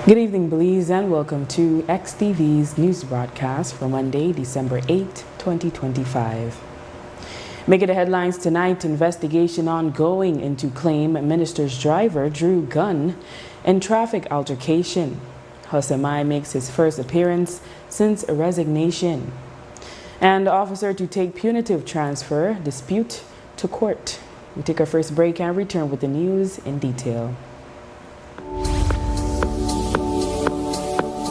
Good evening, Belize, and welcome to XTV's news broadcast for Monday, December 8, 2025. Making the headlines tonight, investigation ongoing into claim minister's driver drew gun in traffic altercation. Hosemai makes his first appearance since a resignation. And officer to take punitive transfer dispute to court. We take our first break and return with the news in detail.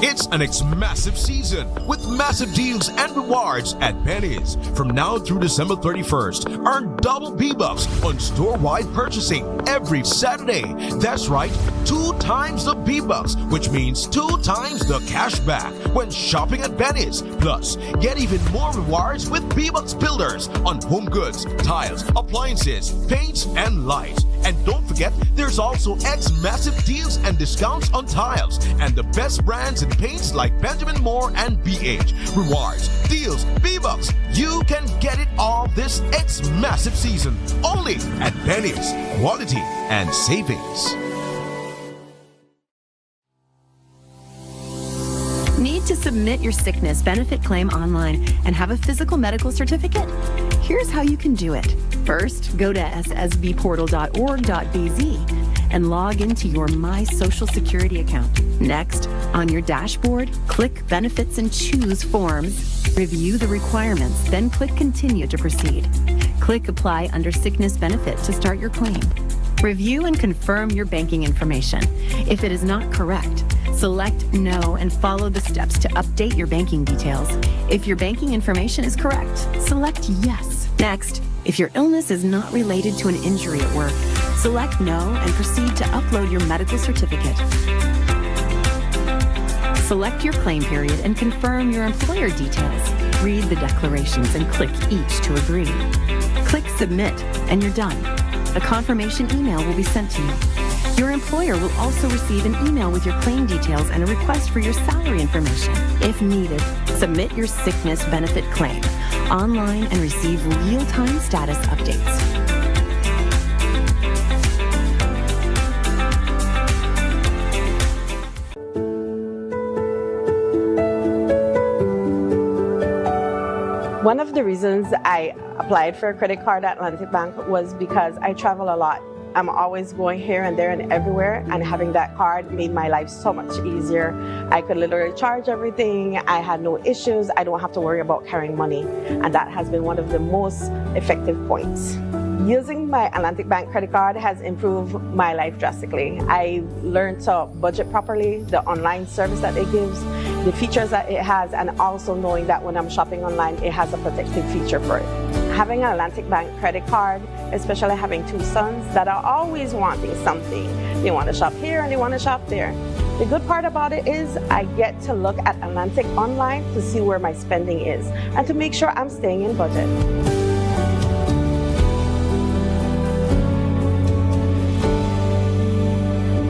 It's an massive season with massive deals and rewards at Penny's. From now through December 31st, earn double B-Bucks on store-wide purchasing every Saturday. That's right, 2 times the B-Bucks, which means 2 times the cash back when shopping at Penny's. Plus, get even more rewards with B-Bucks Builders on home goods, tiles, appliances, paints, and lights. And don't forget, there's also massive deals and discounts on tiles and the best brands in paints like Benjamin Moore and BH. Rewards, deals, B-Bucks. You can get it all this massive season only at Penny's. Quality and savings. Need to submit your sickness benefit claim online and have a physical medical certificate? Here's how you can do it. First, go to ssbportal.org.bz and log into your My Social Security account. Next, on your dashboard, click Benefits and choose Forms. Review the requirements, then click Continue to proceed. Click Apply under Sickness Benefit to start your claim. Review and confirm your banking information. If it is not correct, select No and follow the steps to update your banking details. If your banking information is correct, select Yes. Next, if your illness is not related to an injury at work, select No and proceed to upload your medical certificate. Select your claim period and confirm your employer details. Read the declarations and click each to agree. Click Submit and you're done. A confirmation email will be sent to you. Your employer will also receive an email with your claim details and a request for your salary information. If needed, submit your sickness benefit claim online and receive real-time status updates. One of the reasons I applied for a credit card at Atlantic Bank was because I travel a lot. I'm always going here and there and everywhere, and having that card made my life so much easier. I could literally charge everything. I had no issues. I don't have to worry about carrying money, and that has been one of the most effective points. Using my Atlantic Bank credit card has improved my life drastically. I learned to budget properly, the online service that it gives, the features that it has, and also knowing that when I'm shopping online, it has a protective feature for it. Having an Atlantic Bank credit card, especially having 2 sons that are always wanting something. They want to shop here and they want to shop there. The good part about it is I get to look at Atlantic online to see where my spending is and to make sure I'm staying in budget.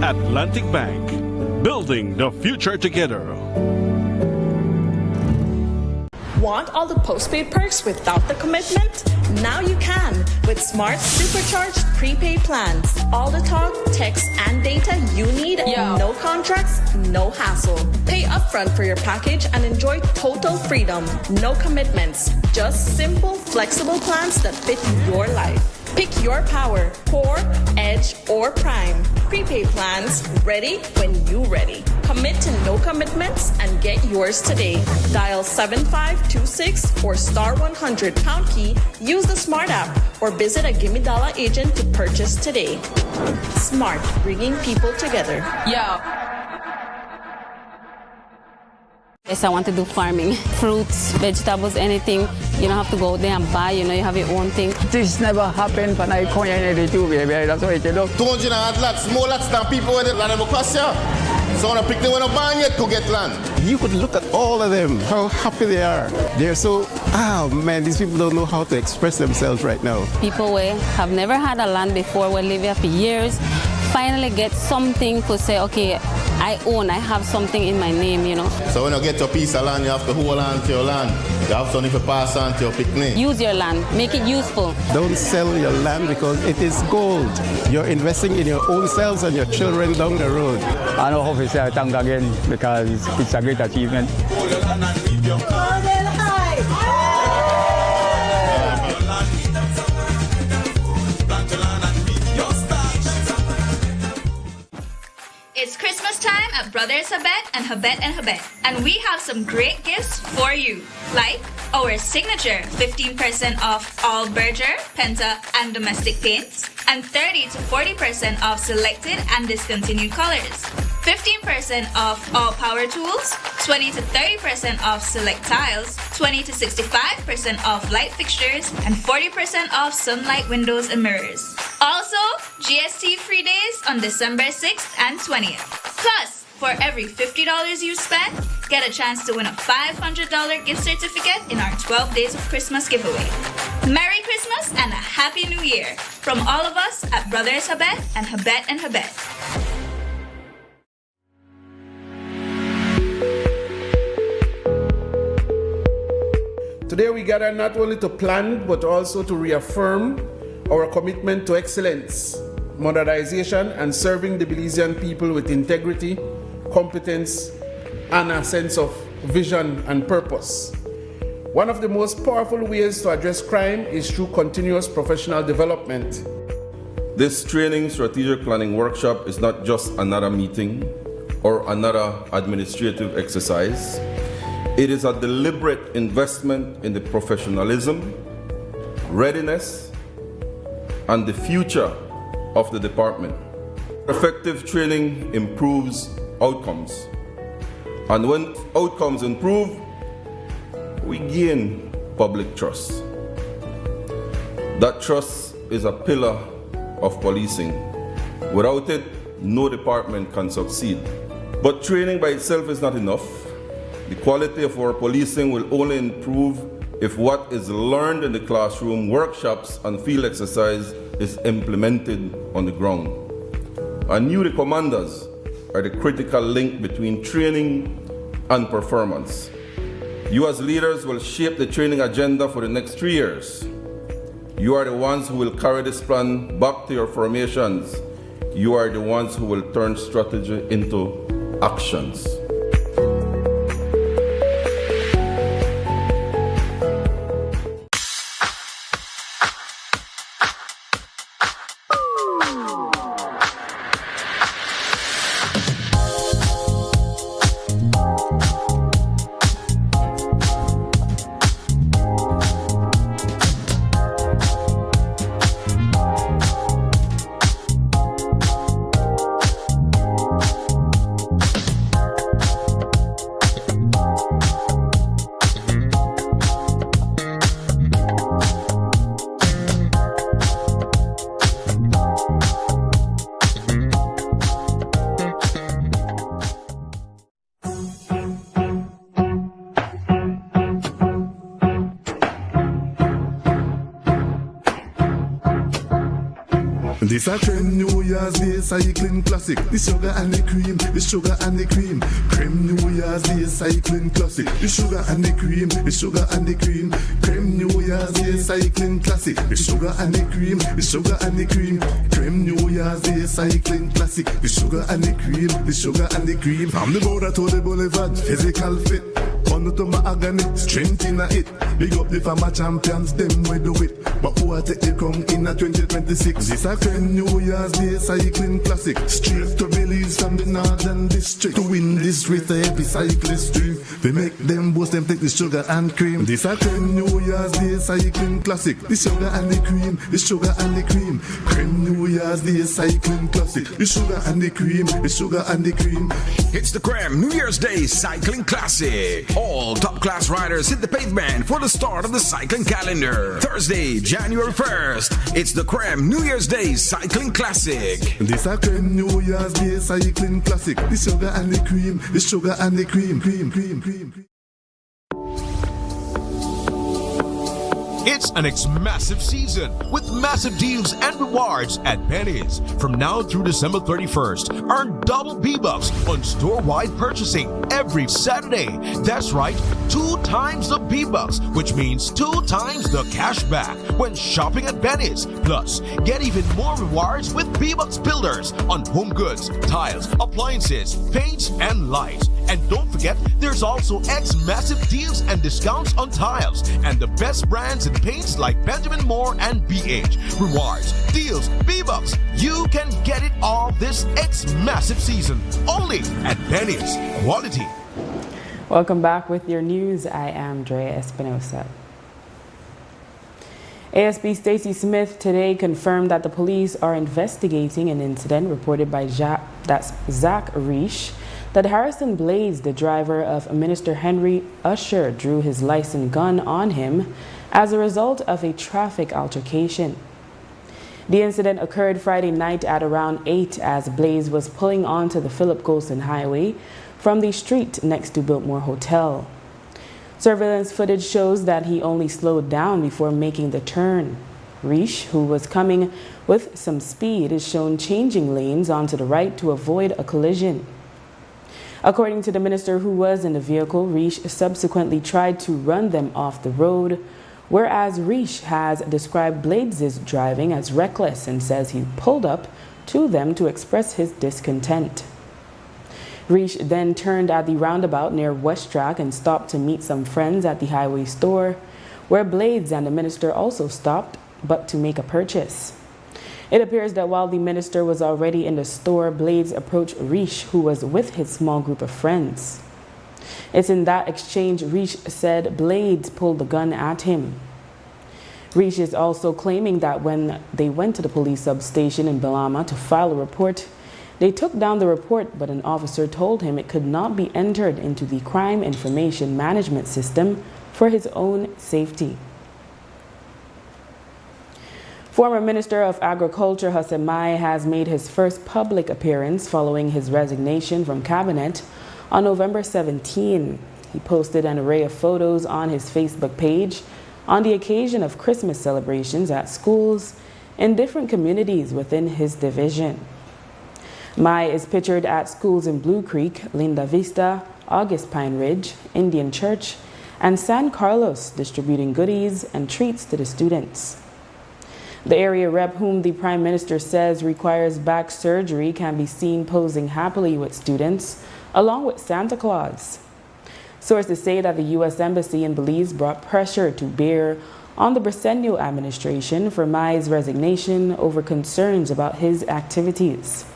Atlantic Bank, building the future together. Want all the postpaid perks without the commitment? Now you can with Smart Supercharged prepaid plans. All the talk, text, and data you need. No contracts, no hassle. Pay upfront for your package and enjoy total freedom. No commitments. Just simple, flexible plans that fit your life. Pick your power, Core, Edge, or Prime. Prepaid plans ready when you ready. Commit to no commitments and get yours today. Dial 7526 or *100 pound key. Use the Smart app or visit a Gimme Dollar agent to purchase today. Smart, bringing people together. Yes, I want to do farming. Fruits, vegetables, anything. You don't have to go there and buy, you have your own thing. This never happened when I come here to do, baby. That's what I do. 200 lots, more lots than people with land of Equasia. So when I pick them on a barn yet to get land. You could look at all of them, how happy they are. They're so, man, these people don't know how to express themselves right now. People who have never had a land before, will live here for years, finally get something to say, okay, I have something in my name, you know. So when you get your piece of land, you have to hold on to your land. You have something to pass on to your picnic. Use your land, make it useful. Don't sell your land because it is gold. You're investing in your own selves and your children down the road. I know how to say thanks again because it's a great achievement. It's Christmas time at Brothers Habet, and we have some great gifts for you, like our signature 15% off all Berger, Penta, and domestic paints, and 30 to 40% off selected and discontinued colors. 15% off all power tools, 20 to 30% off select tiles, 20 to 65% off light fixtures, and 40% off sunlight windows and mirrors. Also, GST free days on December 6th and 20th. Plus, for every $50 you spend, get a chance to win a $500 gift certificate in our 12 Days of Christmas giveaway. Merry Christmas and a Happy New Year from all of us at Brothers Habet and Habet. Today we gather not only to plan but also to reaffirm our commitment to excellence, modernization, and serving the Belizean people with integrity, competence, and a sense of vision and purpose. One of the most powerful ways to address crime is through continuous professional development. This training strategic planning workshop is not just another meeting or another administrative exercise. It is a deliberate investment in the professionalism, readiness, and the future of the department. Effective training improves outcomes. And when outcomes improve, we gain public trust. That trust is a pillar of policing. Without it, no department can succeed. But training by itself is not enough. The quality of our policing will only improve if what is learned in the classroom, workshops, and field exercise is implemented on the ground. And new commanders are the critical link between training and performance. You as leaders will shape the training agenda for the next 3 years. You are the ones who will carry this plan back to your formations. You are the ones who will turn strategy into actions. This a trend New Year's Day cycling classic. The sugar and the cream, the sugar and the cream. Cream New Year's Day cycling classic. The sugar and the cream, the sugar and the cream. Cream New Year's Day cycling classic. The sugar and the cream, the sugar and the cream. Cream New Year's Day cycling classic. The sugar and the cream, the sugar and the cream. From the border to the boulevard, physical fit. On to mahogany, strength in a it. Big up the farmer champions, them we do it. But who are take the crown in a 2026? This a trend New Year's Day cycling classic. Straight to Belize from the northern district. To win this race, the every cyclist dream. They make them boast, them take the sugar and cream. This a trend New Year's Day cycling classic. The sugar and the cream, the sugar and the cream. Cream New Year's Day cycling classic. The sugar and the cream, the sugar and the cream. It's the Cream New Year's Day cycling classic. All top-class riders hit the pavement for the start of the cycling calendar. Thursday, January 1st, it's the Cream New Year's Day Cycling Classic. This a Cream New Year's Day Cycling Classic. The sugar and the cream, the sugar and the cream, cream, cream, cream, cream. It's an massive season with massive deals and rewards at Penny's. From now through December 31st, earn double B-Bucks on store-wide purchasing every Saturday. That's right, 2 times the B-Bucks, which means 2 times the cash back when shopping at Penny's. Plus, get even more rewards with B-Bucks Builders on home goods, tiles, appliances, paints, and lights. And don't forget, there's also massive deals and discounts on tiles and the best brands in paints like Benjamin Moore and BH. Rewards, deals, B-Bucks. You can get it all this massive season only at Penny's. Quality. Welcome back with your news. I am Drea Espinosa. ASB Stacey Smith today confirmed that the police are investigating an incident reported by Zach Reish that Harrison Blades, the driver of Minister Henry Usher, drew his licensed gun on him as a result of a traffic altercation. The incident occurred Friday night at around 8 as Blades was pulling onto the Philip Golson Highway from the street next to Biltmore Hotel. Surveillance footage shows that he only slowed down before making the turn. Reish, who was coming with some speed, is shown changing lanes onto the right to avoid a collision. According to the minister who was in the vehicle, Reish subsequently tried to run them off the road, whereas Reish has described Blades' driving as reckless and says he pulled up to them to express his discontent. Reish then turned at the roundabout near West Track and stopped to meet some friends at the highway store, where Blades and the minister also stopped, but to make a purchase. It appears that while the minister was already in the store, Blades approached Reish, who was with his small group of friends. It's in that exchange Reish said Blades pulled the gun at him. Reish is also claiming that when they went to the police substation in Belama to file a report, they took down the report, but an officer told him it could not be entered into the crime information management system for his own safety. Former Minister of Agriculture Hussein Mai has made his first public appearance following his resignation from cabinet on November 17. He posted an array of photos on his Facebook page on the occasion of Christmas celebrations at schools in different communities within his division. Mai is pictured at schools in Blue Creek, Linda Vista, August Pine Ridge, Indian Church, and San Carlos, distributing goodies and treats to the students. The area rep, whom the Prime Minister says requires back surgery, can be seen posing happily with students, along with Santa Claus. Sources say that the U.S. Embassy in Belize brought pressure to bear on the Briceño administration for Mai's resignation over concerns about his activities.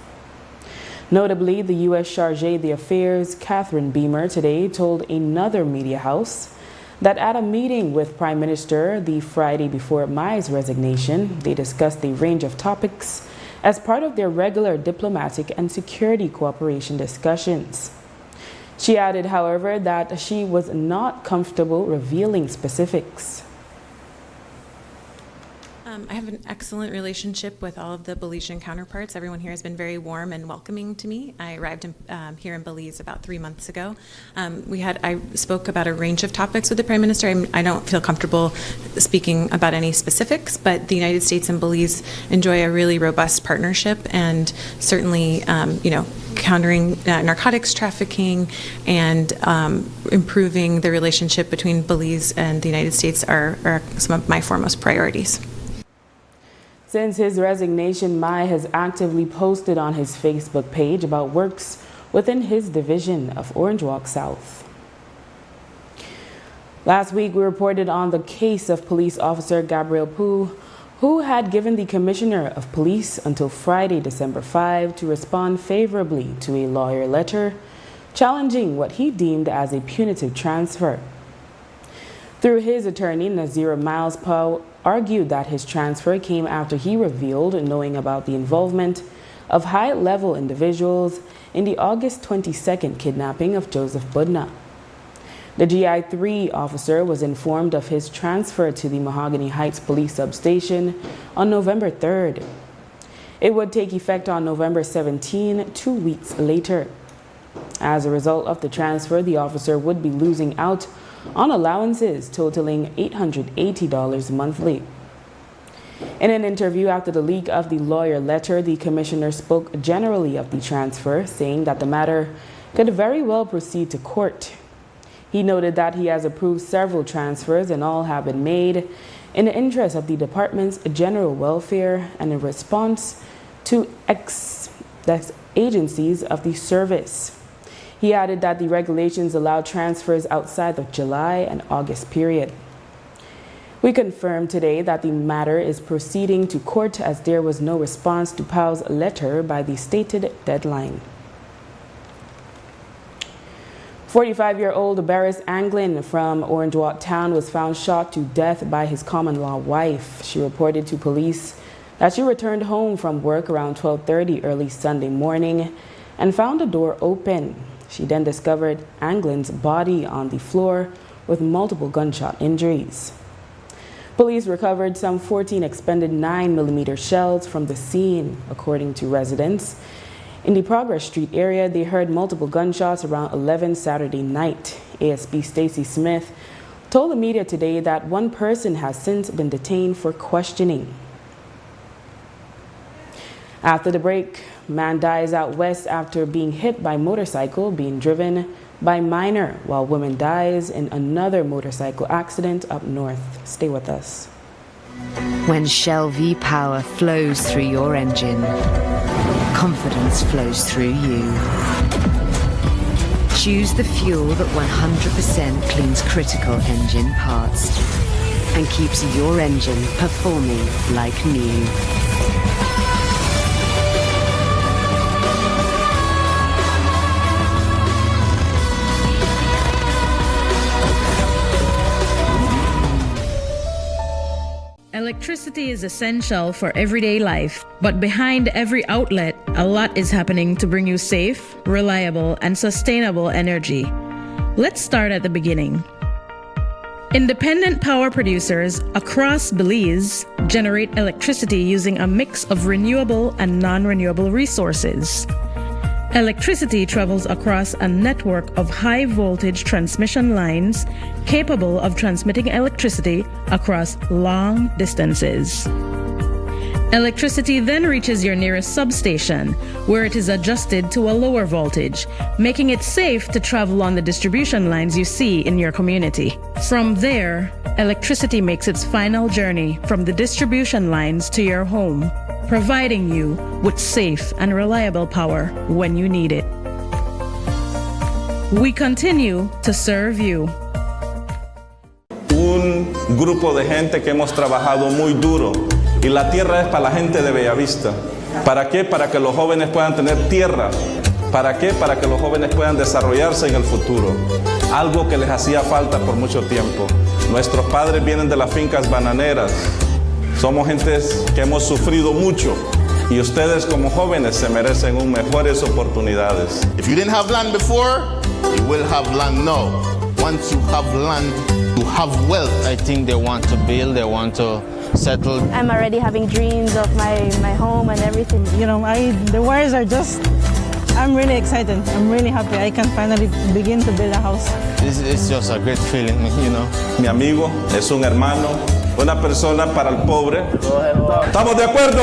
Notably, the U.S. Chargé d'Affaires, Catherine Beamer, today told another media house that at a meeting with Prime Minister the Friday before Mai's resignation, they discussed a range of topics as part of their regular diplomatic and security cooperation discussions. She added, however, that she was not comfortable revealing specifics. I have an excellent relationship with all of the Belizean counterparts. Everyone here has been very warm and welcoming to me. I arrived here in Belize about 3 months ago. I spoke about a range of topics with the Prime Minister. I don't feel comfortable speaking about any specifics, but the United States and Belize enjoy a really robust partnership, and certainly, countering narcotics trafficking and improving the relationship between Belize and the United States are some of my foremost priorities. Since his resignation, Mai has actively posted on his Facebook page about works within his division of Orange Walk South. Last week, we reported on the case of police officer Gabriel Poo, who had given the Commissioner of Police until Friday, December 5, to respond favorably to a lawyer letter challenging what he deemed as a punitive transfer. Through his attorney, Nazira Miles Powell argued that his transfer came after he revealed knowing about the involvement of high-level individuals in the August 22nd kidnapping of Joseph Budna. The GI-3 officer was informed of his transfer to the Mahogany Heights Police Substation on November 3rd. It would take effect on November 17, 2 weeks later. As a result of the transfer, the officer would be losing out on allowances totaling $880 monthly. In an interview after the leak of the lawyer letter, the commissioner spoke generally of the transfer, saying that the matter could very well proceed to court. He noted that he has approved several transfers and all have been made in the interest of the department's general welfare and in response to agencies of the service. He added that the regulations allow transfers outside the July and August period. We confirmed today that the matter is proceeding to court as there was no response to Powell's letter by the stated deadline. 45-year-old Barris Anglin from Orange Walk Town was found shot to death by his common-law wife. She reported to police that she returned home from work around 12:30 early Sunday morning and found the door open. She then discovered Anglin's body on the floor with multiple gunshot injuries. Police recovered some 14 expended 9mm shells from the scene, according to residents. In the Progress Street area, they heard multiple gunshots around 11 Saturday night. ASP Stacy Smith told the media today that one person has since been detained for questioning. After the break, man dies out west after being hit by motorcycle being driven by minor, while woman dies in another motorcycle accident up north. Stay with us. When Shell V-Power flows through your engine, confidence flows through you. Choose the fuel that 100% cleans critical engine parts and keeps your engine performing like new. Electricity is essential for everyday life, but behind every outlet, a lot is happening to bring you safe, reliable, and sustainable energy. Let's start at the beginning. Independent power producers across Belize generate electricity using a mix of renewable and non-renewable resources. Electricity travels across a network of high-voltage transmission lines capable of transmitting electricity across long distances. Electricity then reaches your nearest substation, where it is adjusted to a lower voltage, making it safe to travel on the distribution lines you see in your community. From there, electricity makes its final journey from the distribution lines to your home, providing you with safe and reliable power when you need it. We continue to serve you. Un grupo de gente que hemos trabajado muy duro y la tierra es para la gente de Bellavista. ¿Para qué? Para que los jóvenes puedan tener tierra. ¿Para qué? Para que los jóvenes puedan desarrollarse en el futuro. Algo que les hacía falta por mucho tiempo. Nuestros padres vienen de las fincas bananeras. Somos gentes que hemos sufrido mucho y ustedes como jóvenes se merecen mejores oportunidades. If you didn't have land before, you will have land now. Once you have land, you have wealth. I think they want to build, they want to settle. I'm already having dreams of my home and everything. You know, the wires are just, I'm really excited. I'm really happy. I can finally begin to build a house. It's just a great feeling, you know. Mi amigo es un hermano, una persona para el pobre. ¿Estamos de acuerdo?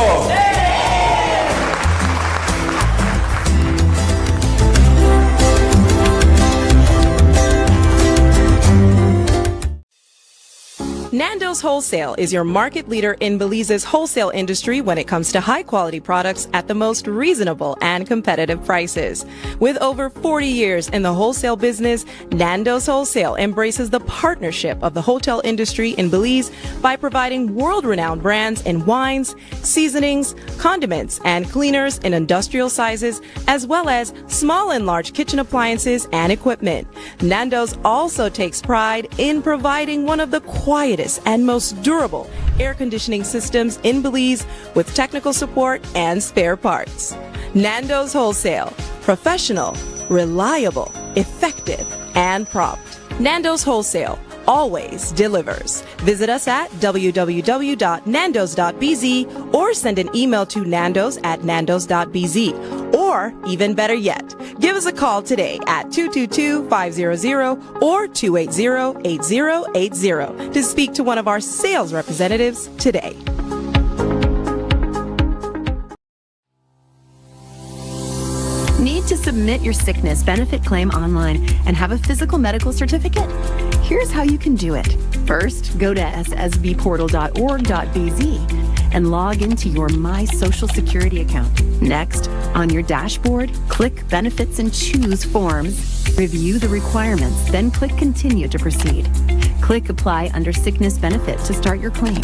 Nando's Wholesale is your market leader in Belize's wholesale industry when it comes to high-quality products at the most reasonable and competitive prices. With over 40 years in the wholesale business, Nando's Wholesale embraces the partnership of the hotel industry in Belize by providing world-renowned brands in wines, seasonings, condiments, and cleaners in industrial sizes, as well as small and large kitchen appliances and equipment. Nando's also takes pride in providing one of the quietest and most durable air conditioning systems in Belize with technical support and spare parts. Nando's Wholesale. Professional, reliable, effective, and prompt. Nando's Wholesale always delivers. Visit us at www.nandos.bz or send an email to nandos@nandos.bz. Or, even better yet, Give us a call today at 222-500 or 280-8080 to speak to one of our sales representatives today. Need to submit your sickness benefit claim online and have a physical medical certificate? Here's how you can do it. First, go to ssbportal.org.bz and log into your My Social Security account. Next, on your dashboard, click Benefits and choose Forms. Review the requirements, then click Continue to proceed. Click Apply under Sickness Benefit to start your claim.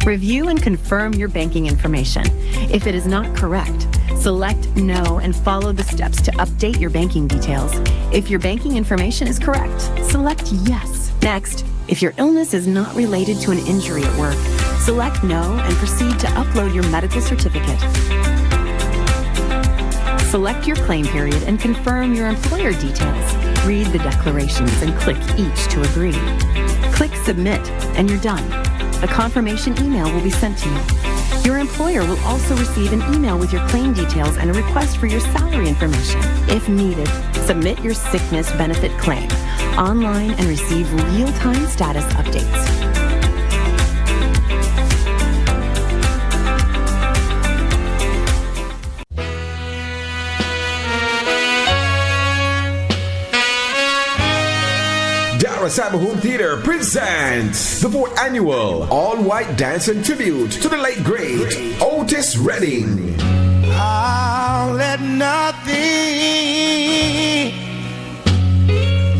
Review and confirm your banking information. If it is not correct, select No and follow the steps to update your banking details. If your banking information is correct, select Yes. Next, if your illness is not related to an injury at work, select No and proceed to upload your medical certificate. Select your claim period and confirm your employer details. Read the declarations and click each to agree. Click Submit and you're done. A confirmation email will be sent to you. Your employer will also receive an email with your claim details and a request for your salary information. If needed, submit your sickness benefit claim online and receive real-time status updates. Home Theater presents the 4th annual all-white dance and tribute to the late great Otis Redding. I'll let nothing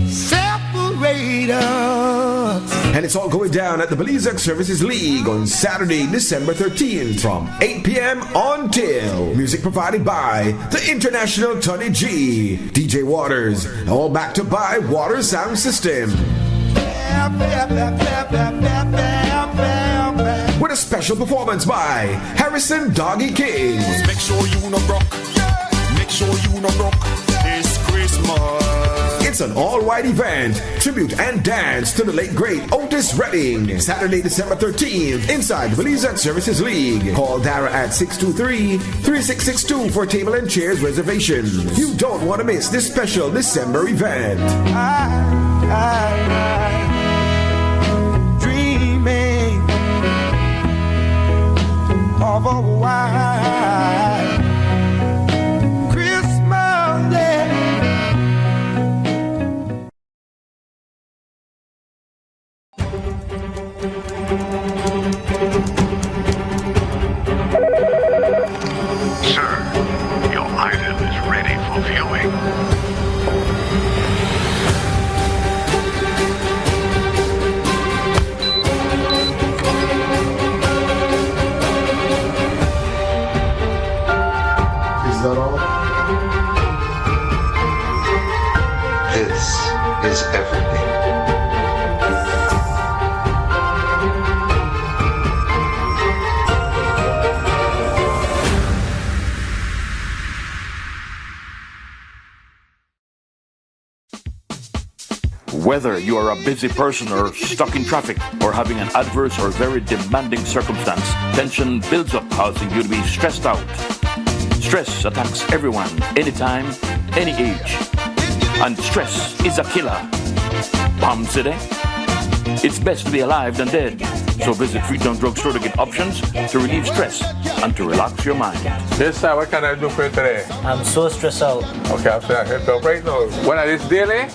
separate us. And it's all going down at the Belize Services League on Saturday, December 13th from 8 p.m. until music provided by the International Tony G, DJ Waters, all backed up by Water Sound System. With a special performance by Harrison Doggy King. Make sure you no broke. Make sure you no broke. It's Christmas. It's an all-white event, tribute and dance to the late great Otis Redding. Saturday, December 13th, inside the Belize Services League. Call Dara at 623-3662 for table and chairs reservation. You don't want to miss this special December event. Dreaming of a white Christmas day. Sir, your item is ready for viewing. Is that all? This is everything. Whether you are a busy person or stuck in traffic or having an adverse or very demanding circumstance, tension builds up, causing you to be stressed out. Stress attacks everyone, anytime, any age. And stress is a killer. Palm City? It's best to be alive than dead. So visit Freetown Drugstore to get options to relieve stress and to relax your mind. Yes, sir. What can I do for you today? I'm so stressed out. Okay, I'm sorry. I help you right now. When I this daily,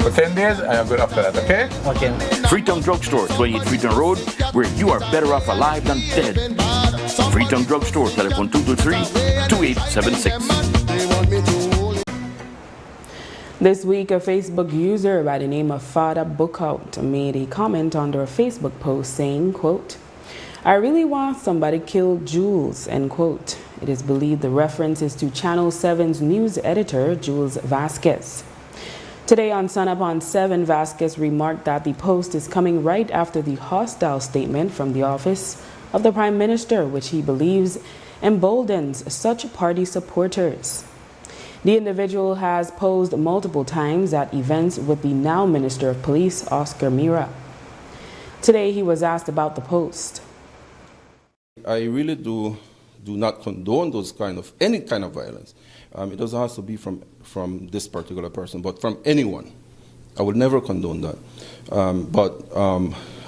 for 10 days, I am good after that, okay? Okay. Freetown Drugstore, 28 Freetown Road, where you are better off alive than dead. Freetown Drugstore, telephone 223-2876. This week, a Facebook user by the name of Father Bookout made a comment under a Facebook post saying, quote, "I really want somebody killed Jules," end quote. It is believed the reference is to Channel 7's news editor, Jules Vasquez. Today on Sun Up on 7, Vasquez remarked that the post is coming right after the hostile statement from the office of the Prime Minister, which he believes emboldens such party supporters. The individual has posed multiple times at events with the now Minister of Police, Oscar Mira. Today he was asked about the post. I really do not condone any kind of violence. It doesn't have to be from this particular person, but from anyone. I would never condone that. But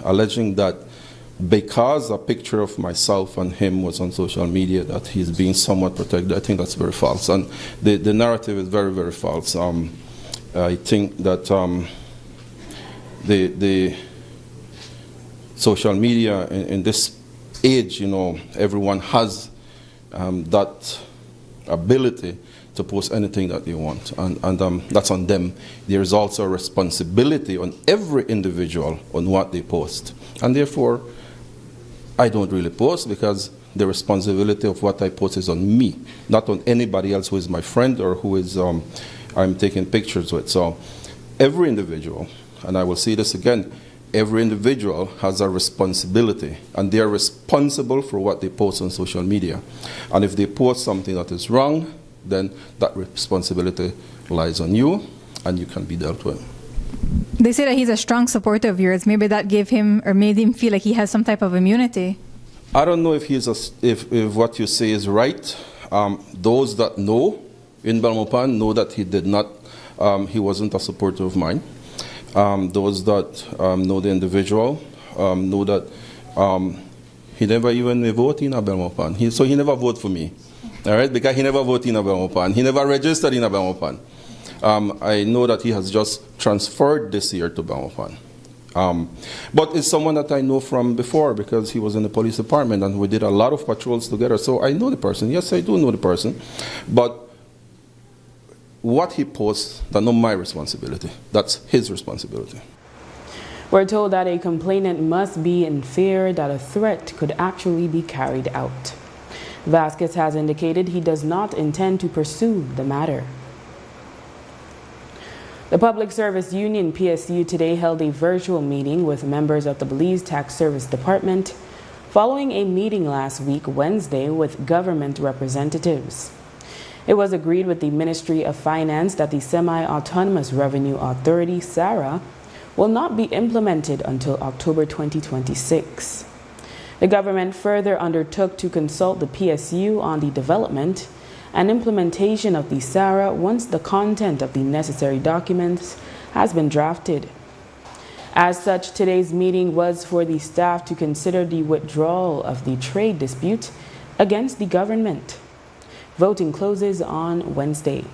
alleging that because a picture of myself and him was on social media that he's being somewhat protected, I think that's very false. And the narrative is very, very false. I think that the social media in this age, everyone has that ability to post anything that they want, and that's on them. There is also a responsibility on every individual on what they post, and therefore I don't really post because the responsibility of what I post is on me, not on anybody else who is my friend or who is I'm taking pictures with. So every individual, and I will say this again, every individual has a responsibility, and they are responsible for what they post on social media. And if they post something that is wrong, then that responsibility lies on you, and you can be dealt with. They say that he's a strong supporter of yours. Maybe that gave him or made him feel like he has some type of immunity. I don't know if if what you say is right. Those that know in Belmopan know that he did not. He wasn't a supporter of mine. Those that know the individual know that he never even voted in Belmopan. So he never voted for me. All right, because he never voted in Belmopan. He never registered in Belmopan. I know that he has just transferred this year to Belmopan. But it's someone that I know from before because he was in the police department and we did a lot of patrols together. So I know the person. Yes, I do know the person. But what he posts, that's not my responsibility. That's his responsibility. We're told that a complainant must be in fear that a threat could actually be carried out. Vasquez has indicated he does not intend to pursue the matter. The Public Service Union PSU today held a virtual meeting with members of the Belize Tax Service Department following a meeting last week, Wednesday, with government representatives. It was agreed with the Ministry of Finance that the Semi-Autonomous Revenue Authority, SARA, will not be implemented until October 2026. The government further undertook to consult the PSU on the development and implementation of the SARA once the content of the necessary documents has been drafted. As such, today's meeting was for the staff to consider the withdrawal of the trade dispute against the government. Voting closes on Wednesday.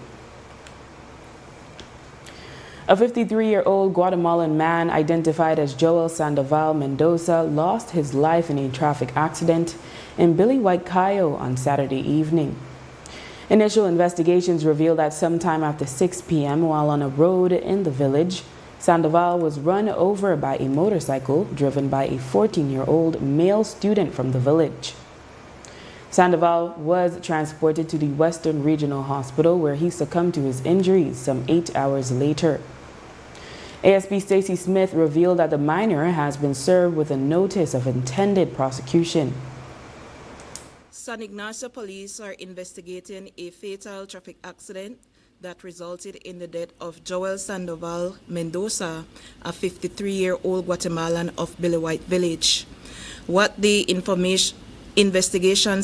A 53-year-old Guatemalan man identified as Joel Sandoval Mendoza lost his life in a traffic accident in Billy White Cayo on Saturday evening. Initial investigations reveal that sometime after 6 p.m. while on a road in the village, Sandoval was run over by a motorcycle driven by a 14-year-old male student from the village. Sandoval was transported to the Western Regional Hospital where he succumbed to his injuries some 8 hours later. ASP Stacy Smith revealed that the minor has been served with a notice of intended prosecution. San Ignacio police are investigating a fatal traffic accident that resulted in the death of Joel Sandoval Mendoza, a 53-year-old Guatemalan of Billy White Village. What the investigation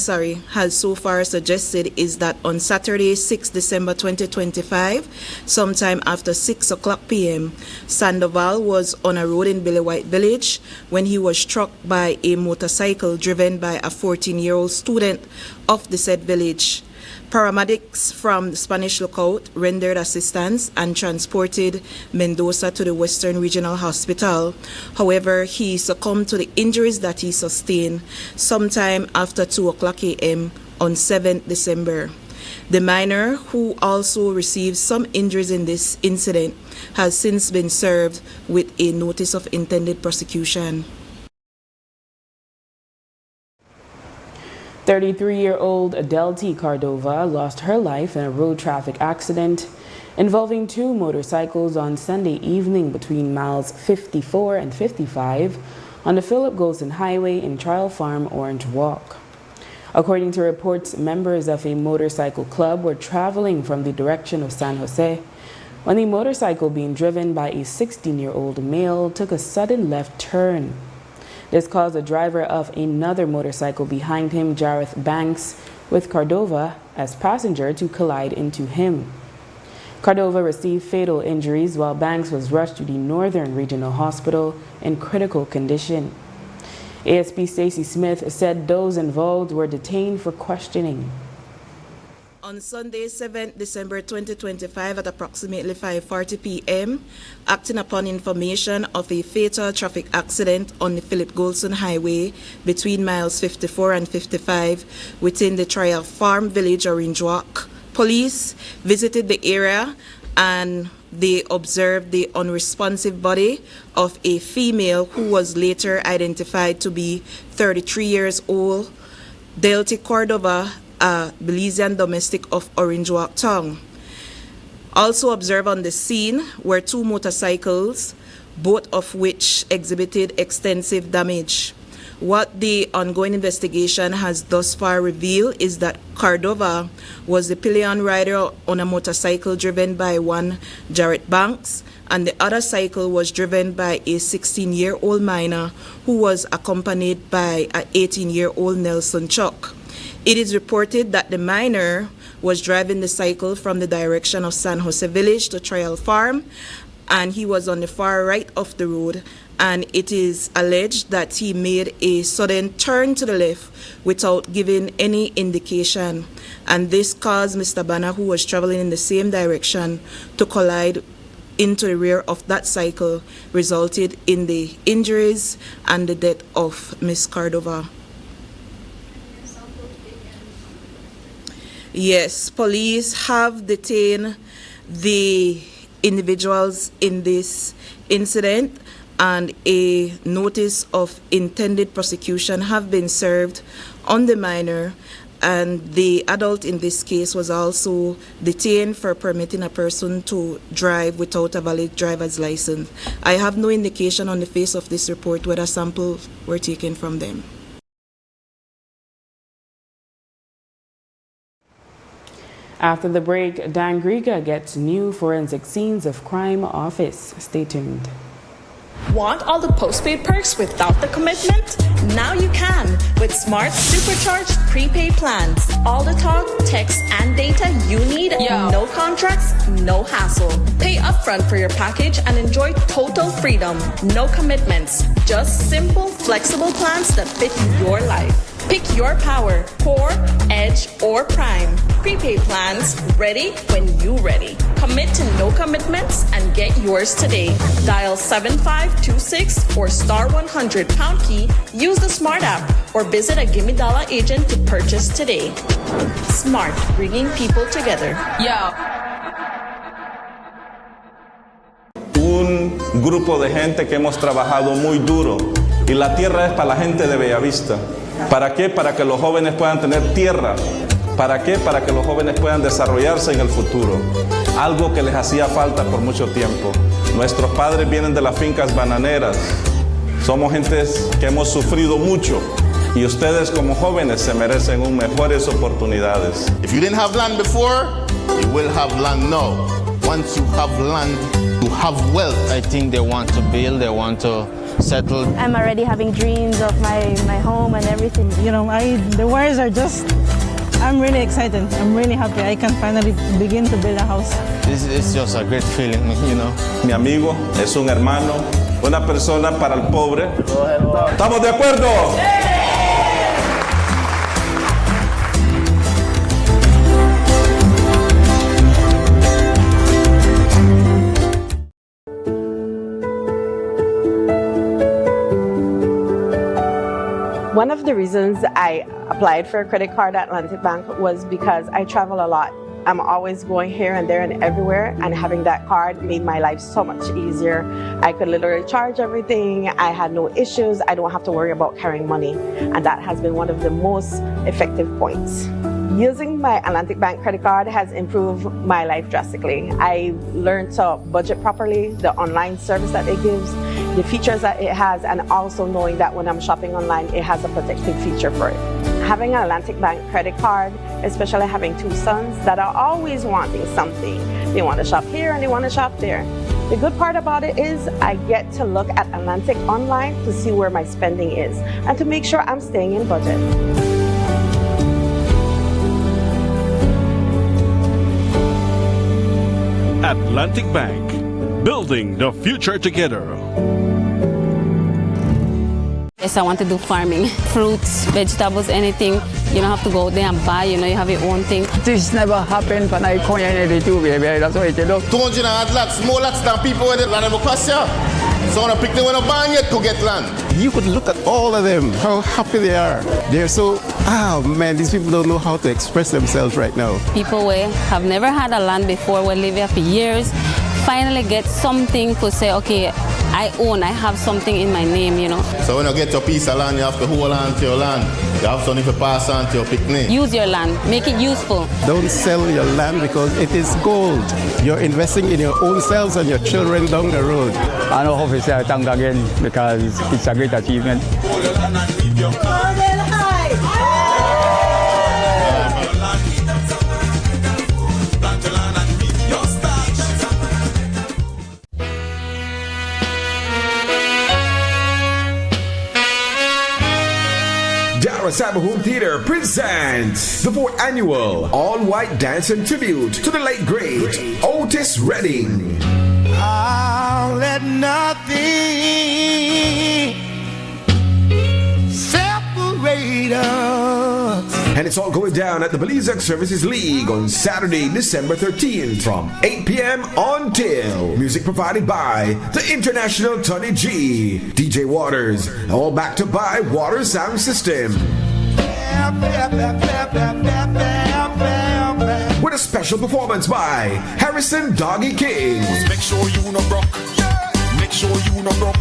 has so far suggested is that on Saturday, 6 December 2025, sometime after 6 o'clock p.m., Sandoval was on a road in Billy White Village when he was struck by a motorcycle driven by a 14-year-old student of the said village. Paramedics from the Spanish Lookout rendered assistance and transported Mendoza to the Western Regional Hospital. However, he succumbed to the injuries that he sustained sometime after 2 o'clock a.m. on 7 December. The minor, who also received some injuries in this incident, has since been served with a notice of intended prosecution. 33-year-old Adelty Cardova lost her life in a road traffic accident involving two motorcycles on Sunday evening between miles 54 and 55 on the Philip Golson Highway in Trial Farm, Orange Walk. According to reports, members of a motorcycle club were traveling from the direction of San Jose when the motorcycle being driven by a 16-year-old male took a sudden left turn. This caused the driver of another motorcycle behind him, Jareth Banks, with Cardova as passenger to collide into him. Cordova received fatal injuries while Banks was rushed to the Northern Regional Hospital in critical condition. ASP Stacey Smith said those involved were detained for questioning. On Sunday, 7th December 2025 at approximately 5:40 p.m., acting upon information of a fatal traffic accident on the Philip Golson Highway between miles 54 and 55 within the Trial Farm Village, Orange Walk, police visited the area and they observed the unresponsive body of a female who was later identified to be 33 years old, Delty Cordova, a Belizean domestic of Orange Walk Town. Also observed on the scene were 2 motorcycles, both of which exhibited extensive damage. What the ongoing investigation has thus far revealed is that Cordova was the pillion rider on a motorcycle driven by one Jarrett Banks, and the other cycle was driven by a 16-year-old minor who was accompanied by an 18-year-old Nelson Chuck. It is reported that the minor was driving the cycle from the direction of San Jose Village to Trial Farm, and he was on the far right of the road, and it is alleged that he made a sudden turn to the left without giving any indication, and this caused Mr. Banner, who was traveling in the same direction, to collide into the rear of that cycle, resulted in the injuries and the death of Miss Cordova. Yes, police have detained the individuals in this incident, and a notice of intended prosecution have been served on the minor, and the adult in this case was also detained for permitting a person to drive without a valid driver's license. I have no indication on the face of this report whether samples were taken from them. After the break, Dan Griga gets new forensic scenes of crime office. Stay tuned. Want all the postpaid perks without the commitment? Now you can with smart supercharged prepaid plans. All the talk, text, and data you need. No contracts, no hassle. Pay upfront for your package and enjoy total freedom. No commitments. Just simple, flexible plans that fit your life. Pick your power, Core, Edge, or Prime. Prepaid plans ready when you ready. Commit to no commitments and get yours today. Dial 7526 or star 100 pound key, use the Smart app, or visit a Gimme Dollar agent to purchase today. Smart, bringing people together. Un grupo de gente que hemos trabajado muy duro y la tierra es para la gente de Bellavista. ¿Para qué? Para que los jóvenes puedan tener tierra. ¿Para qué? Para que los jóvenes puedan desarrollarse en el futuro. Algo que les hacía falta por mucho tiempo. Nuestros padres vienen de las fincas bananeras. Somos gentes que hemos sufrido mucho. Y ustedes como jóvenes se merecen mejores oportunidades. If you didn't have land before, you will have land now. Once you have land, you have wealth. I think they want to build, they want to settle. I'm already having dreams of my home and everything. You know, the wires are just, I'm really excited. I'm really happy. I can finally begin to build a house. It's just a great feeling, you know. Mi amigo es un hermano, una persona para el pobre. ¿Estamos de acuerdo? One of the reasons I applied for a credit card at Atlantic Bank was because I travel a lot. I'm always going here and there and everywhere, and having that card made my life so much easier. I could literally charge everything. I had no issues. I don't have to worry about carrying money, and that has been one of the most effective points. Using my Atlantic Bank credit card has improved my life drastically. I learned to budget properly, the online service that it gives, the features that it has, and also knowing that when I'm shopping online, it has a protective feature for it. Having an Atlantic Bank credit card, especially having 2 sons that are always wanting something. They want to shop here and they want to shop there. The good part about it is I get to look at Atlantic online to see where my spending is and to make sure I'm staying in budget. Atlantic Bank, building the future together. Yes, I want to do farming. Fruits, vegetables, anything. You don't have to go there and buy, you have your own thing. This never happened when I come here to baby. That's why you do. 200 lots, more lots than people with the land of Equasia. So when I pick them when I ban yet to get land. You could look at all of them, how happy they are. They're so, man, these people don't know how to express themselves right now. People who have never had a land before, will live here for years, finally get something to say, okay, I have something in my name, So when you get your piece of land, you have to hold on to your land. You have something to pass on to your picnic. Use your land, make it useful. Don't sell your land because it is gold. You're investing in your own selves and your children down the road. I know how to say thanks again because it's a great achievement. Cyber Home Theater presents the 4th annual all-white dance and tribute to the late great Otis Redding. I'll let nothing separate us. And it's all going down at the Belize Services League on Saturday, December 13th from 8 p.m. until music provided by the International Tony G, DJ Waters, all backed up by Water Sound System. With a special performance by Harrison Doggy King. Make sure you no broke. Make sure you no broke.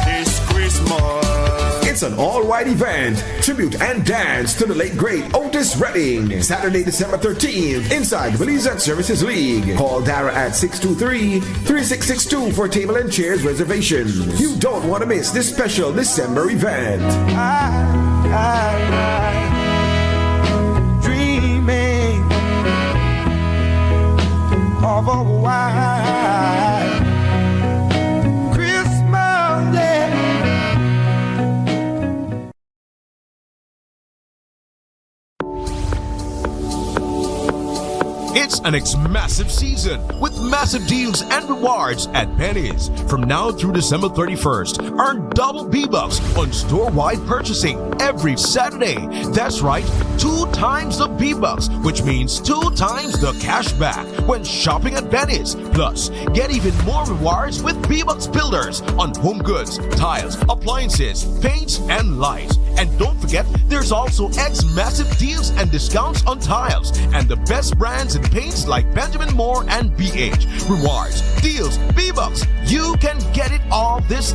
It's Christmas. It's an all-white event, tribute and dance to the late great Otis Redding. Saturday, December 13th, inside the Belize Services League. Call Dara at 623-3662 for table and chairs reservations. You don't want to miss this special December event. Dreaming of a white Christmas day. It's an massive season with massive deals and rewards at Penny's. From now through December 31st, earn double B-Bucks on store-wide purchasing every Saturday. That's right, 2 times the B-Bucks, which means 2 times the cash back when shopping at Penny's. Plus, get even more rewards with B-Bucks Builders on home goods, tiles, appliances, paints, and lights. And don't forget, there's also massive deals and discounts on tiles and the best brands in paints like Benjamin Moore and BH. Rewards, deals, B-Bucks. You can get it all this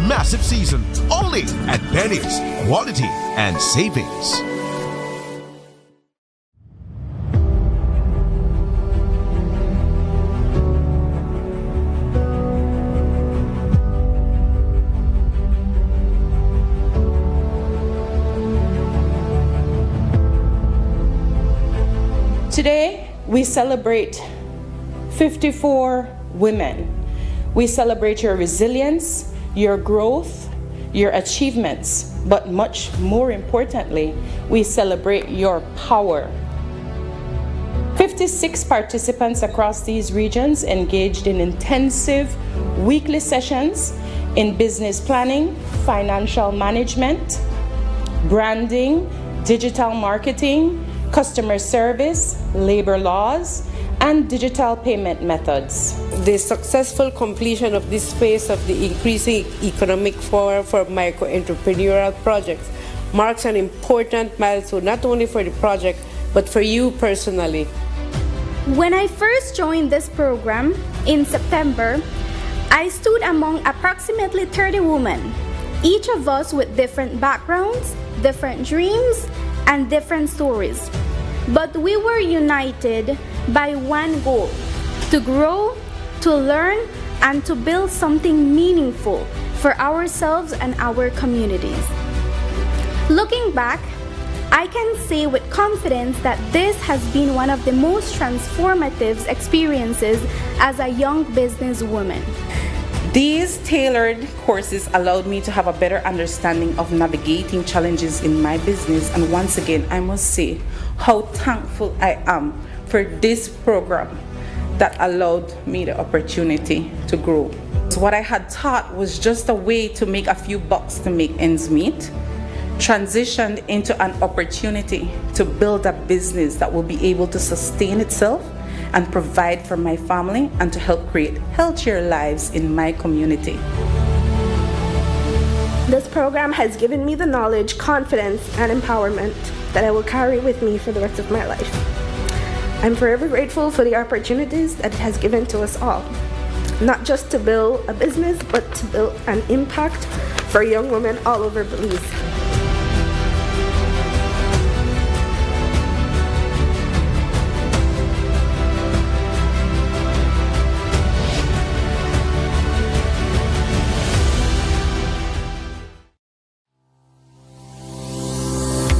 massive season only at Penny's. Quality and savings. Today, we celebrate 54 women. We celebrate your resilience, your growth, your achievements, but much more importantly, we celebrate your power. 56 participants across these regions engaged in intensive weekly sessions in business planning, financial management, branding, digital marketing, customer service, labor laws, and digital payment methods. The successful completion of this phase of the increasing economic forum for micro-entrepreneurial projects marks an important milestone not only for the project, but for you personally. When I first joined this program in September, I stood among approximately 30 women, each of us with different backgrounds, different dreams, and different stories. But we were united by one goal: to grow, to learn, and to build something meaningful for ourselves and our communities. Looking back, I can say with confidence that this has been one of the most transformative experiences as a young businesswoman. These tailored courses allowed me to have a better understanding of navigating challenges in my business, and once again, I must say how thankful I am for this program. that allowed me the opportunity to grow. So what I had thought was just a way to make a few bucks to make ends meet, transitioned into an opportunity to build a business that will be able to sustain itself and provide for my family and to help create healthier lives in my community. This program has given me the knowledge, confidence, and empowerment that I will carry with me for the rest of my life. I'm forever grateful for the opportunities that it has given to us all, not just to build a business, but to build an impact for young women all over Belize.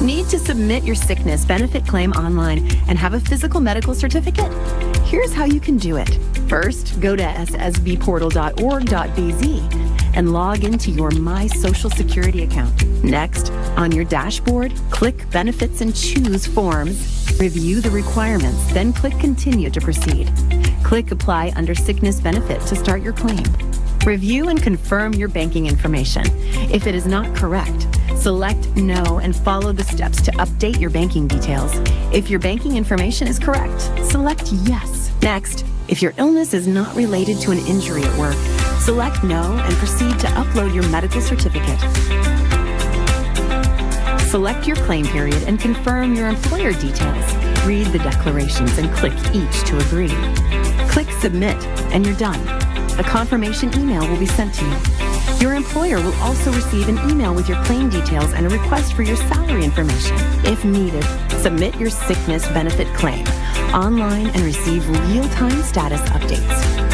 Need to submit your sickness benefit claim online and have a physical medical certificate? Here's how you can do it. First, go to ssbportal.org.bz and log into your My Social Security account. Next, on your dashboard, click Benefits and choose Forms. Review the requirements, then click Continue to proceed. Click Apply under Sickness Benefit to start your claim. Review and confirm your banking information. If it is not correct, select No and follow the steps to update your banking details. If your banking information is correct, select Yes. Next, if your illness is not related to an injury at work, select No and proceed to upload your medical certificate. Select your claim period and confirm your employer details. Read the declarations and click each to agree. Click Submit and you're done. A confirmation email will be sent to you. Your employer will also receive an email with your claim details and a request for your salary information. If needed, submit your sickness benefit claim online and receive real-time status updates.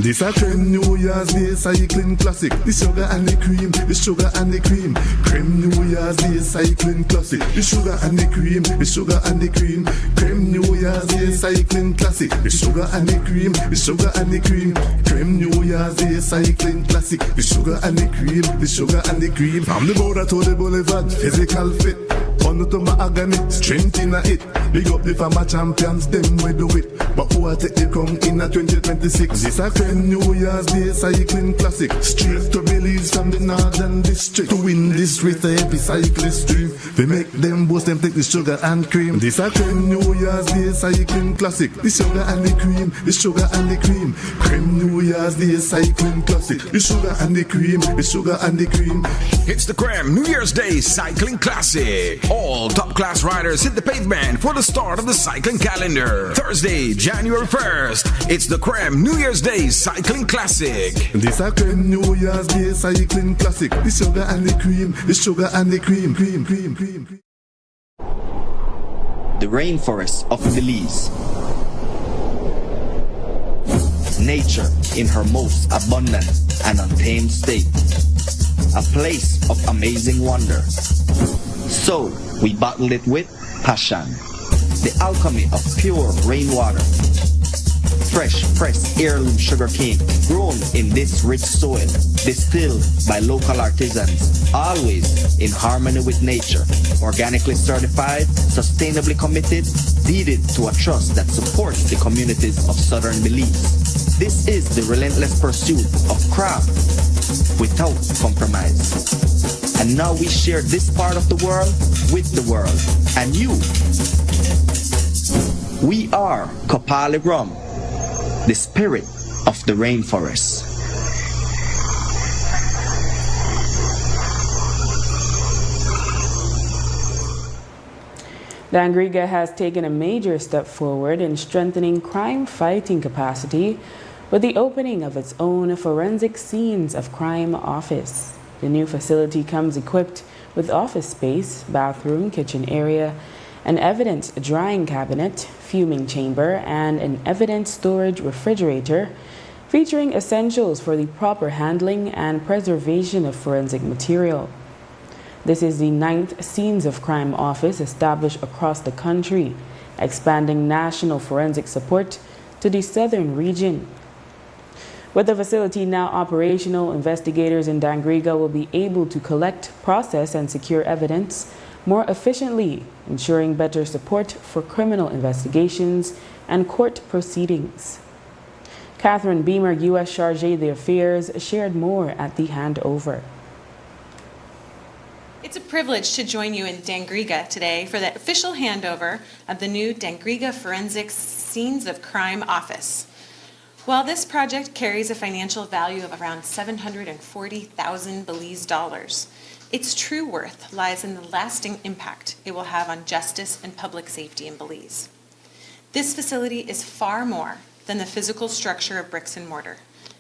This a creme New Year's Day cycling classic. The sugar and the cream, the sugar and the cream. Creme New Year's Day cycling classic. The sugar and the cream, the sugar and the cream. Creme New Year's Day cycling classic. The sugar and the cream, the sugar and the cream. Creme New Year's Day cycling classic. The sugar and the cream, the sugar and the cream. From the border to the boulevard, physical fit. On to my agony, strength in a it. Big up the farmer champions, them we do it. But who will take the crown in a 2026? This a creme New Year's Day cycling classic. Straight to Belize from the northern district. To win this race, every cyclist dream. We make them boast, them take the sugar and cream. This a creme New Year's Day cycling classic. The sugar and the cream, the sugar and the cream. Creme New Year's Day cycling classic. The sugar and the cream, the sugar and the cream. It's the Creme New Year's Day Cycling Classic. All top-class riders hit the pavement for the start of the cycling calendar. Thursday, January 1st, it's the Creme New Year's Day Cycling Classic. This a Creme New Year's Day Cycling Classic. The sugar and the cream, the sugar and the cream, cream, cream, cream, cream. The rainforest of Belize. Nature in her most abundant and untamed state. A place of amazing wonder. So, we bottled it with passion. The alchemy of pure rainwater. Fresh, pressed heirloom sugarcane grown in this rich soil, distilled by local artisans, always in harmony with nature. Organically certified, sustainably committed, deeded to a trust that supports the communities of southern Belize. This is the relentless pursuit of craft without compromise. And now we share this part of the world with the world and you. We are Kopali Rum, the spirit of the rainforest. Dangriga has taken a major step forward in strengthening crime-fighting capacity with the opening of its own forensic scenes of crime office. The new facility comes equipped with office space, bathroom, kitchen area, an evidence drying cabinet, fuming chamber, and an evidence storage refrigerator, featuring essentials for the proper handling and preservation of forensic material. This is the 9th Scenes of Crime office established across the country, expanding national forensic support to the southern region. With the facility now operational, investigators in Dangriga will be able to collect, process, and secure evidence more efficiently, ensuring better support for criminal investigations and court proceedings. Catherine Beamer, U.S. Chargé d'Affaires, shared more at the handover. It's a privilege to join you in Dangriga today for the official handover of the new Dangriga Forensic Scenes of Crime office. While this project carries a financial value of around $740,000 Belize dollars, its true worth lies in the lasting impact it will have on justice and public safety in Belize. This facility is far more than the physical structure of bricks and mortar.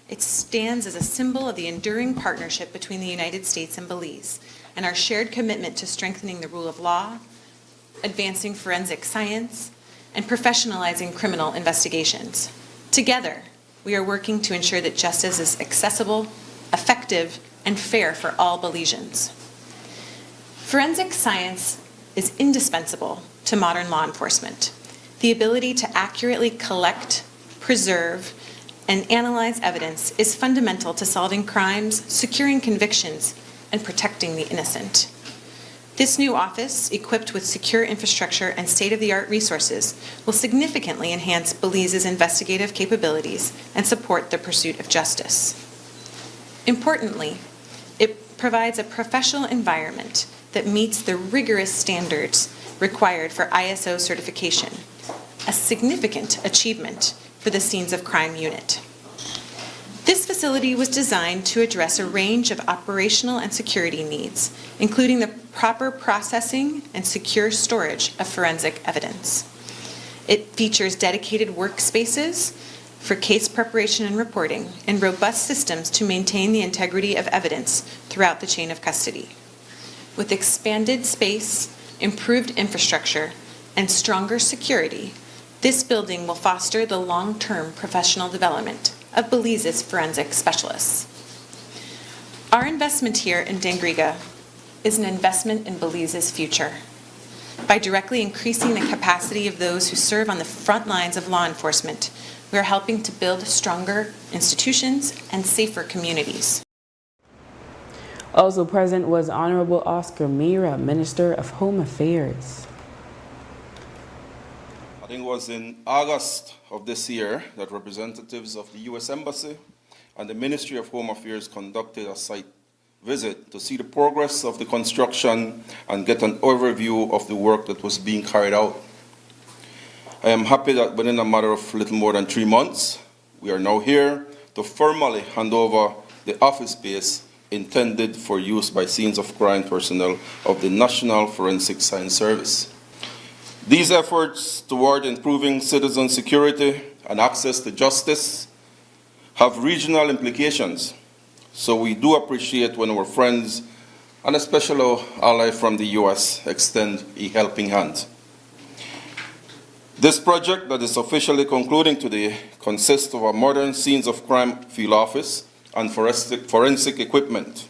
It stands as a symbol of the enduring partnership between the United States and Belize, and our shared commitment to strengthening the rule of law, advancing forensic science, and professionalizing criminal investigations. Together, we are working to ensure that justice is accessible, effective, and fair for all Belizeans. Forensic science is indispensable to modern law enforcement. The ability to accurately collect, preserve, and analyze evidence is fundamental to solving crimes, securing convictions, and protecting the innocent. This new office, equipped with secure infrastructure and state-of-the-art resources, will significantly enhance Belize's investigative capabilities and support the pursuit of justice. Importantly, it provides a professional environment that meets the rigorous standards required for ISO certification, a significant achievement for the Scenes of Crime unit. This facility was designed to address a range of operational and security needs, including the proper processing and secure storage of forensic evidence. It features dedicated workspaces for case preparation and reporting, and robust systems to maintain the integrity of evidence throughout the chain of custody. With expanded space, improved infrastructure, and stronger security, this building will foster the long-term professional development of Belize's forensic specialists. Our investment here in Dangriga is an investment in Belize's future. By directly increasing the capacity of those who serve on the front lines of law enforcement, we are helping to build stronger institutions and safer communities. Also present was Honorable Oscar Mira, Minister of Home Affairs. I think it was in August of this year that representatives of the U.S. Embassy and the Ministry of Home Affairs conducted a site visit to see the progress of the construction and get an overview of the work that was being carried out. I am happy that within a matter of little more than 3 months, we are now here to formally hand over the office space intended for use by Scenes of Crime personnel of the National Forensic Science Service. These efforts toward improving citizen security and access to justice have regional implications, so we do appreciate when our friends, and especially our ally from the U.S., extend a helping hand. This project that is officially concluding today consists of a modern Scenes of Crime field office and forensic equipment,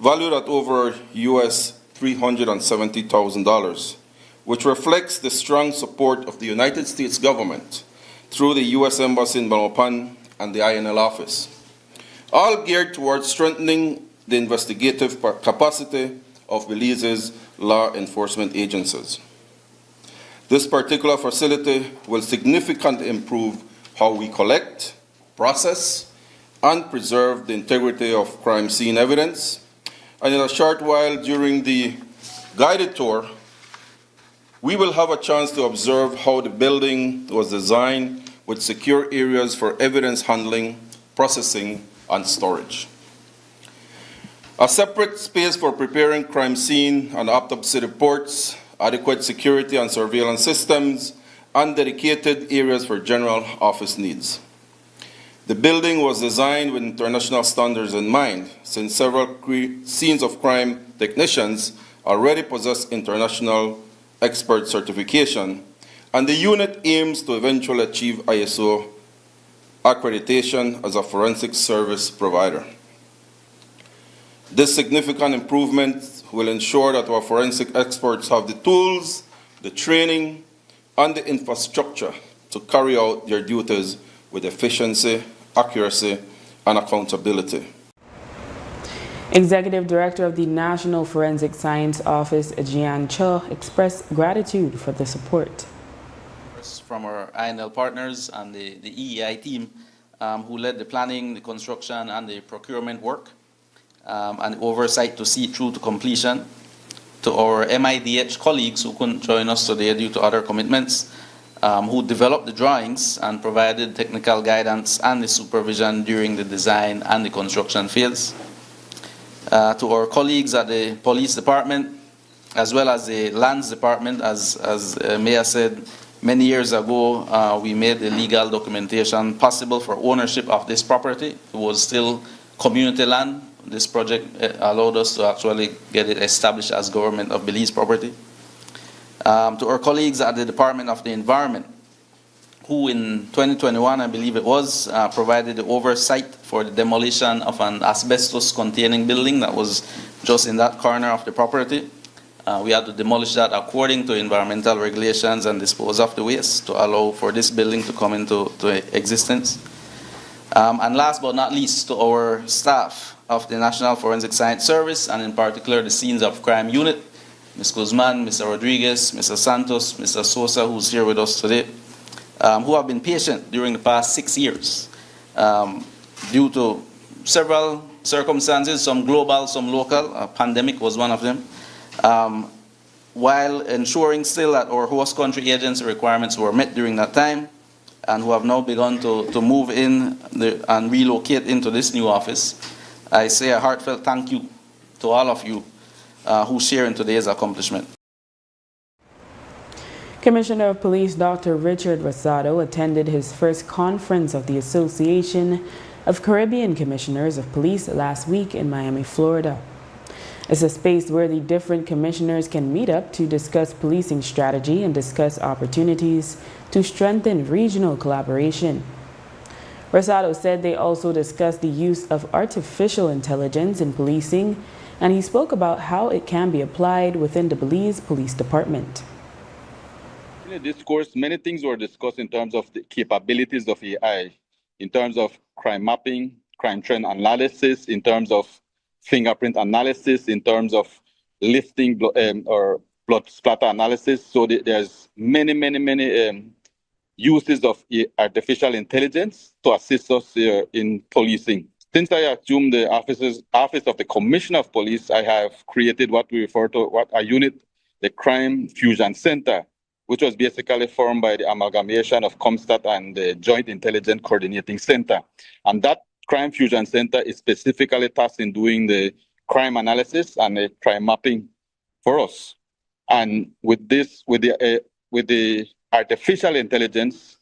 valued at over US $370,000, which reflects the strong support of the United States government through the U.S. Embassy in Belmopan and the INL office, all geared towards strengthening the investigative capacity of Belize's law enforcement agencies. This particular facility will significantly improve how we collect, process, and preserve the integrity of crime scene evidence. And in a short while during the guided tour, we will have a chance to observe how the building was designed with secure areas for evidence handling, processing, and storage. A separate space for preparing crime scene and autopsy reports adequate security and surveillance systems, and dedicated areas for general office needs. The building was designed with international standards in mind, since several scenes of crime technicians already possess international expert certification, and the unit aims to eventually achieve ISO accreditation as a forensic service provider. This significant improvement will ensure that our forensic experts have the tools, the training, and the infrastructure to carry out their duties with efficiency, accuracy, and accountability. Executive Director of the National Forensic Science Office, Jian Cho, expressed gratitude for the support. From our INL partners and the EEI team who led the planning, the construction, and the procurement work, and oversight to see it through to completion. To our MIDH colleagues who couldn't join us today due to other commitments, who developed the drawings and provided technical guidance and the supervision during the design and the construction phase. To our colleagues at the police department, as well as the lands department, as Mayor said, many years ago, we made the legal documentation possible for ownership of this property. It was still community land. This project allowed us to actually get it established as government of Belize property. To our colleagues at the Department of the Environment, who in 2021, I believe it was, provided the oversight for the demolition of an asbestos-containing building that was just in that corner of the property. We had to demolish that according to environmental regulations and dispose of the waste to allow for this building to come into existence. And last but not least, to our staff of the National Forensic Science Service, and in particular the Scenes of Crime Unit, Ms. Guzman, Mr. Rodriguez, Mr. Santos, Mr. Sosa, who's here with us today, who have been patient during the past 6 years due to several circumstances, some global, some local. A pandemic was one of them. While ensuring still that our host country agency requirements were met during that time, and who have now begun to move in and relocate into this new office, I say a heartfelt thank you to all of you who share in today's accomplishment. Commissioner of Police Dr. Richard Rosado attended his first conference of the Association of Caribbean Commissioners of Police last week in Miami, Florida. It's a space where the different commissioners can meet up to discuss policing strategy and discuss opportunities to strengthen regional collaboration. Rosado said they also discussed the use of artificial intelligence in policing, and he spoke about how it can be applied within the Belize Police Department. In the discourse, many things were discussed in terms of the capabilities of AI, in terms of crime mapping, crime trend analysis, in terms of fingerprint analysis, in terms of lifting or blood splatter analysis. So there's many uses of artificial intelligence to assist us in policing. Since I assumed the office of the Commissioner of Police, I have created what we refer to a unit, the Crime Fusion Center, which was basically formed by the amalgamation of COMSTAT and the Joint Intelligence Coordinating Center. And that Crime Fusion Center is specifically tasked in doing the crime analysis and the crime mapping for us. And with the artificial intelligence,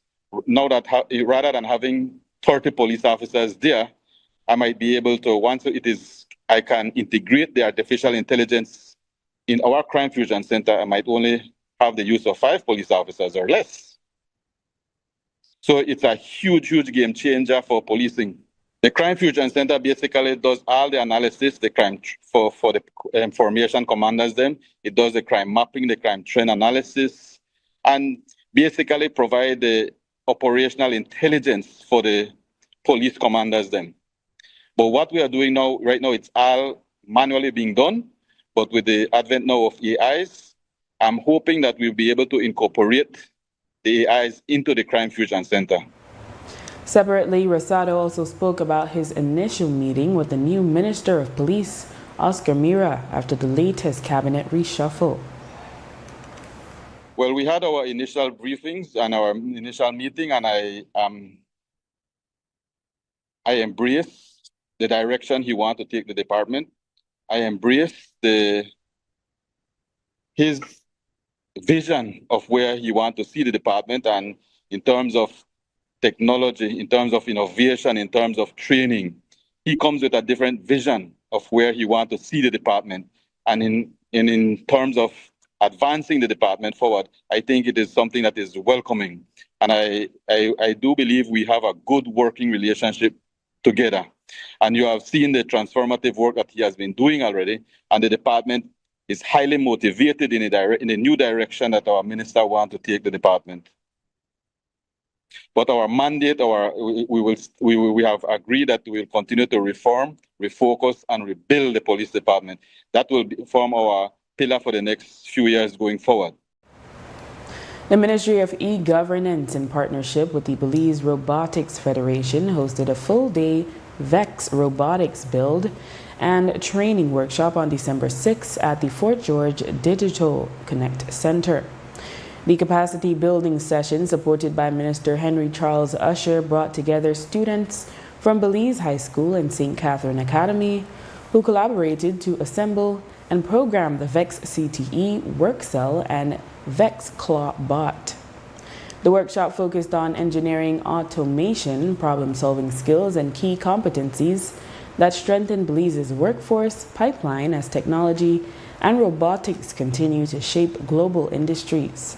now that rather than having 30 police officers there, I might be able to, I can integrate the artificial intelligence in our Crime Fusion Center. I might only have the use of 5 police officers or less. So it's a huge game changer for policing. The Crime Fusion Center basically does all the analysis, the crime for the information commanders them. It does the crime mapping, the crime trend analysis, and basically provide the operational intelligence for the police commanders them. But what we are doing now, right now, it's all manually being done. But with the advent now of AIs, I'm hoping that we'll be able to incorporate the AIs into the Crime Fusion Center. Separately, Rosado also spoke about his initial meeting with the new Minister of Police, Oscar Mira, after the latest cabinet reshuffle. Well, we had our initial briefings and our initial meeting, and I embrace the direction he wants to take the department. I embrace his vision of where he wants to see the department, and in terms of technology, in terms of innovation, in terms of training. He comes with a different vision of where he wants to see the department. And in terms of advancing the department forward, I think it is something that is welcoming. And I do believe we have a good working relationship together. And you have seen the transformative work that he has been doing already, and the department is highly motivated in the new direction that our minister wants to take the department. But our mandate, we have agreed that we will continue to reform, refocus, and rebuild the police department. That will form our pillar for the next few years going forward. The Ministry of E-Governance, in partnership with the Belize Robotics Federation, hosted a full-day VEX robotics build and training workshop on December 6 at the Fort George Digital Connect Center. The capacity building session, supported by Minister Henry Charles Usher, brought together students from Belize High School and St. Catherine Academy, who collaborated to assemble and program the VEX CTE work cell and VEX Claw bot. The workshop focused on engineering automation, problem-solving skills, and key competencies that strengthen Belize's workforce pipeline as technology and robotics continue to shape global industries.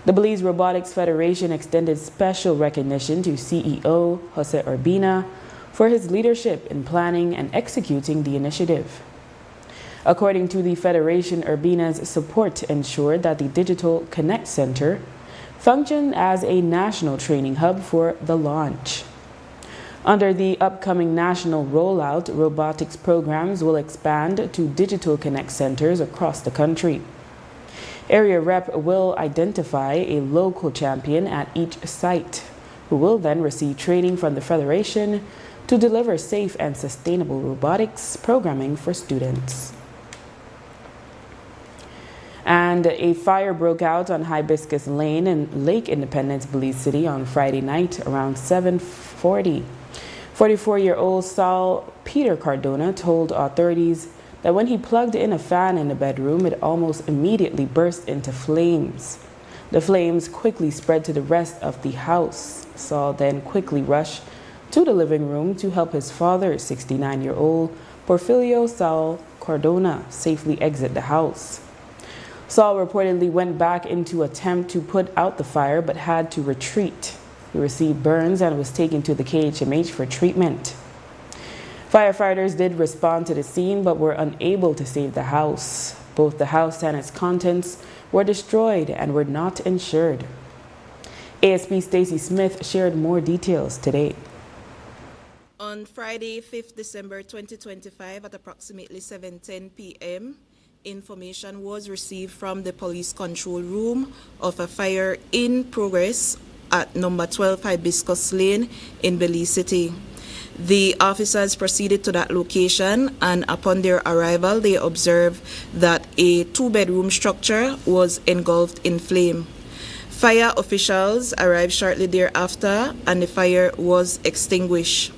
The Belize Robotics Federation extended special recognition to CEO Jose Urbina for his leadership in planning and executing the initiative. According to the Federation, Urbina's support ensured that the Digital Connect Center functioned as a national training hub for the launch. Under the upcoming national rollout, robotics programs will expand to Digital Connect centers across the country. Area Rep will identify a local champion at each site, who will then receive training from the Federation to deliver safe and sustainable robotics programming for students. And a fire broke out on Hibiscus Lane in Lake Independence, Belize City on Friday night around 7:40. 44-year-old Saul Peter Cardona told authorities that when he plugged in a fan in the bedroom, it almost immediately burst into flames. The flames quickly spread to the rest of the house. Saul then quickly rushed to the living room to help his father, 69-year-old Porfirio Saul Cardona, safely exit the house. Saul reportedly went back into attempt to put out the fire but had to retreat. He received burns and was taken to the KHMH for treatment. Firefighters did respond to the scene but were unable to save the house. Both the house and its contents were destroyed and were not insured. ASP Stacy Smith shared more details today. On Friday, 5th December 2025 at approximately 7:10 p.m., information was received from the police control room of a fire in progress at number 12 Hibiscus Lane in Belize City. The officers proceeded to that location, and upon their arrival, they observed that a two-bedroom structure was engulfed in flame. Fire officials arrived shortly thereafter, and the fire was extinguished.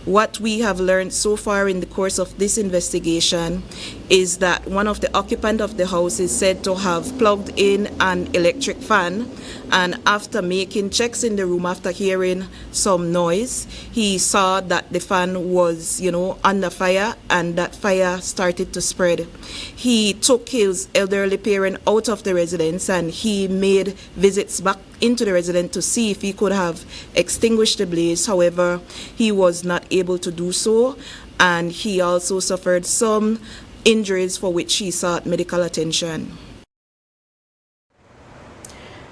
What we have learned so far in the course of this investigation is that one of the occupants of the house is said to have plugged in an electric fan, and after making checks in the room, after hearing some noise, he saw that the fan was, under fire, and that fire started to spread. He took his elderly parent out of the residence, and he made visits back into the residence to see if he could have extinguished the blaze. However, he was not able to do so, and he also suffered some injuries for which he sought medical attention.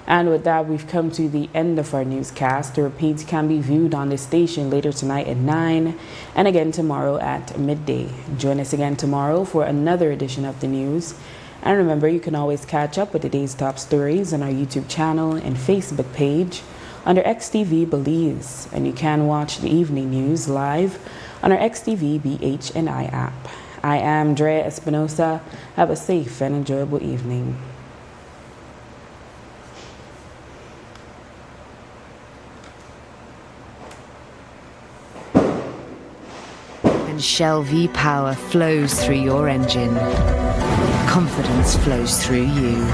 And with that, we've come to the end of our newscast. The repeats can be viewed on this station later tonight at 9 and again tomorrow at midday. Join us again tomorrow for another edition of the news. And remember, you can always catch up with the day's top stories on our YouTube channel and Facebook page under XTV Belize. And you can watch the evening news live on our XTV BHNI app. I am Drea Espinosa. Have a safe and enjoyable evening. And Shell V-Power flows through your engine. Confidence flows through you.